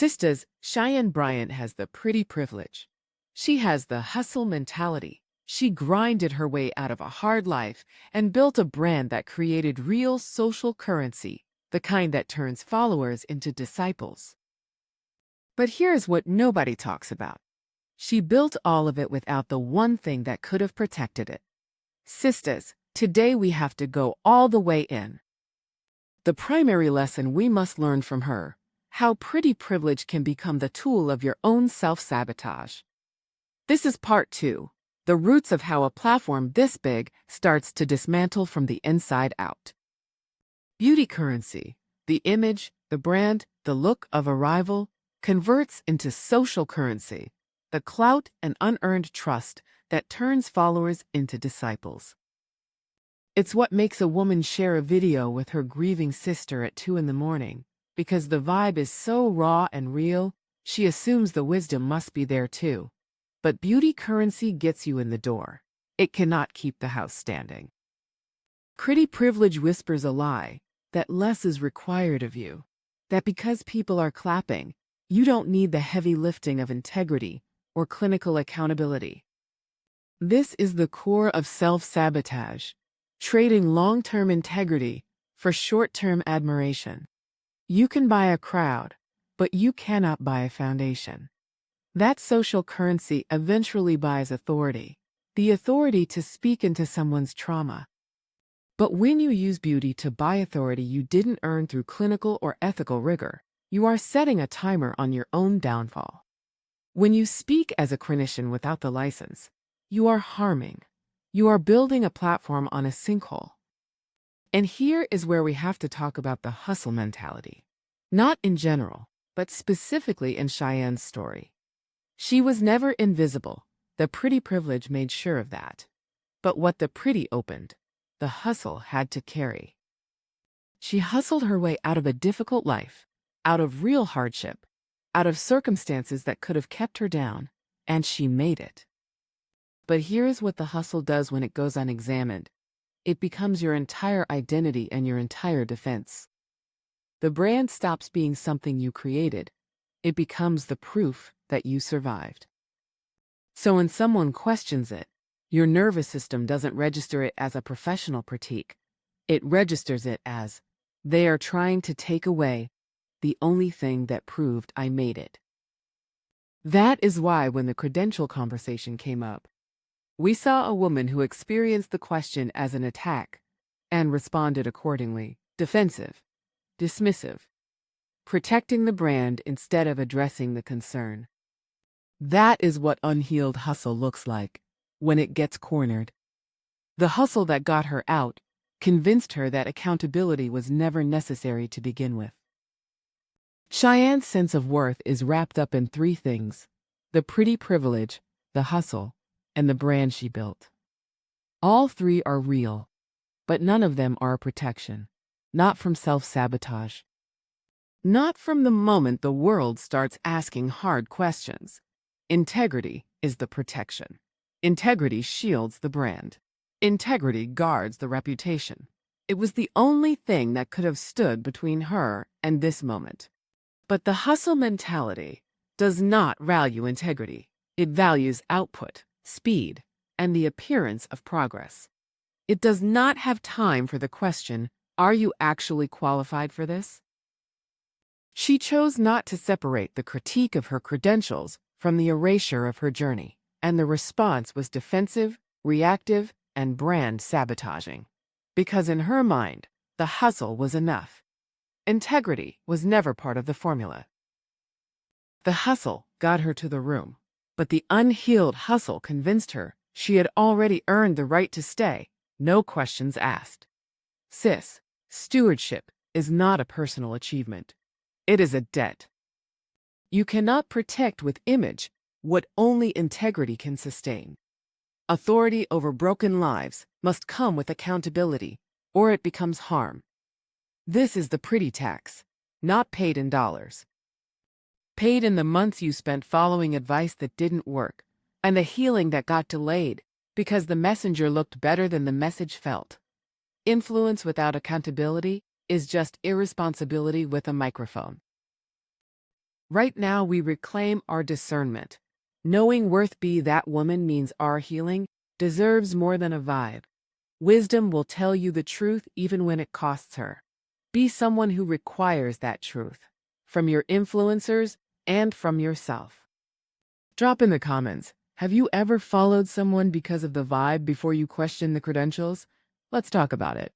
Sisters, Cheyenne Bryant has the pretty privilege. She has the hustle mentality. She grinded her way out of a hard life and built a brand that created real social currency, the kind that turns followers into disciples. But here's what nobody talks about. She built all of it without the one thing that could have protected it. Sisters, today we have to go all the way in. The primary lesson we must learn from her: how pretty privilege can become the tool of your own self-sabotage. This is part 2, the roots of how a platform this big starts to dismantle from the inside out. Beauty currency, the image, the brand, the look of a rival, converts into social currency, the clout and unearned trust that turns followers into disciples. It's what makes a woman share a video with her grieving sister at 2 in the morning. Because the vibe is so raw and real, she assumes the wisdom must be there too. But beauty currency gets you in the door. It cannot keep the house standing. Pretty privilege whispers a lie, that less is required of you. That because people are clapping, you don't need the heavy lifting of integrity or clinical accountability. This is the core of self-sabotage, trading long-term integrity for short-term admiration. You can buy a crowd, but you cannot buy a foundation. That social currency eventually buys authority, the authority to speak into someone's trauma. But when you use beauty to buy authority you didn't earn through clinical or ethical rigor, you are setting a timer on your own downfall. When you speak as a clinician without the license, you are harming. You are building a platform on a sinkhole. And here is where we have to talk about the hustle mentality. Not in general, but specifically in Cheyenne's story. She was never invisible. The pretty privilege made sure of that. But what the pretty opened, the hustle had to carry. She hustled her way out of a difficult life, out of real hardship, out of circumstances that could have kept her down, and she made it. But here's what the hustle does when it goes unexamined. It becomes your entire identity and your entire defense. The brand stops being something you created. It becomes the proof that you survived. So when someone questions it, your nervous system doesn't register it as a professional critique. It registers it as, they are trying to take away the only thing that proved I made it. That is why when the credential conversation came up, we saw a woman who experienced the question as an attack and responded accordingly, defensive, dismissive, protecting the brand instead of addressing the concern. That is what unhealed hustle looks like when it gets cornered. The hustle that got her out convinced her that accountability was never necessary to begin with. Cheyenne's sense of worth is wrapped up in 3 things: the pretty privilege, the hustle, and the brand she built. All 3 are real, but none of them are a protection, not from self-sabotage. Not from the moment the world starts asking hard questions. Integrity is the protection. Integrity shields the brand. Integrity guards the reputation. It was the only thing that could have stood between her and this moment. But the hustle mentality does not value integrity. It values output, speed, and the appearance of progress. It does not have time for the question, are you actually qualified for this? She chose not to separate the critique of her credentials from the erasure of her journey, and the response was defensive, reactive, and brand sabotaging. Because in her mind, the hustle was enough. Integrity was never part of the formula. The hustle got her to the room, but the unhealed hustle convinced her she had already earned the right to stay, no questions asked. Sis, stewardship is not a personal achievement. It is a debt. You cannot protect with image what only integrity can sustain. Authority over broken lives must come with accountability, or it becomes harm. This is the pretty tax, not paid in dollars. Paid in the months you spent following advice that didn't work, and the healing that got delayed because the messenger looked better than the message felt. Influence without accountability is just irresponsibility with a microphone. Right now, we reclaim our discernment. Knowing worth be that woman means our healing deserves more than a vibe. Wisdom will tell you the truth even when it costs her. Be someone who requires that truth from your influencers and from yourself. Drop in the comments. Have you ever followed someone because of the vibe before you question the credentials? Let's talk about it.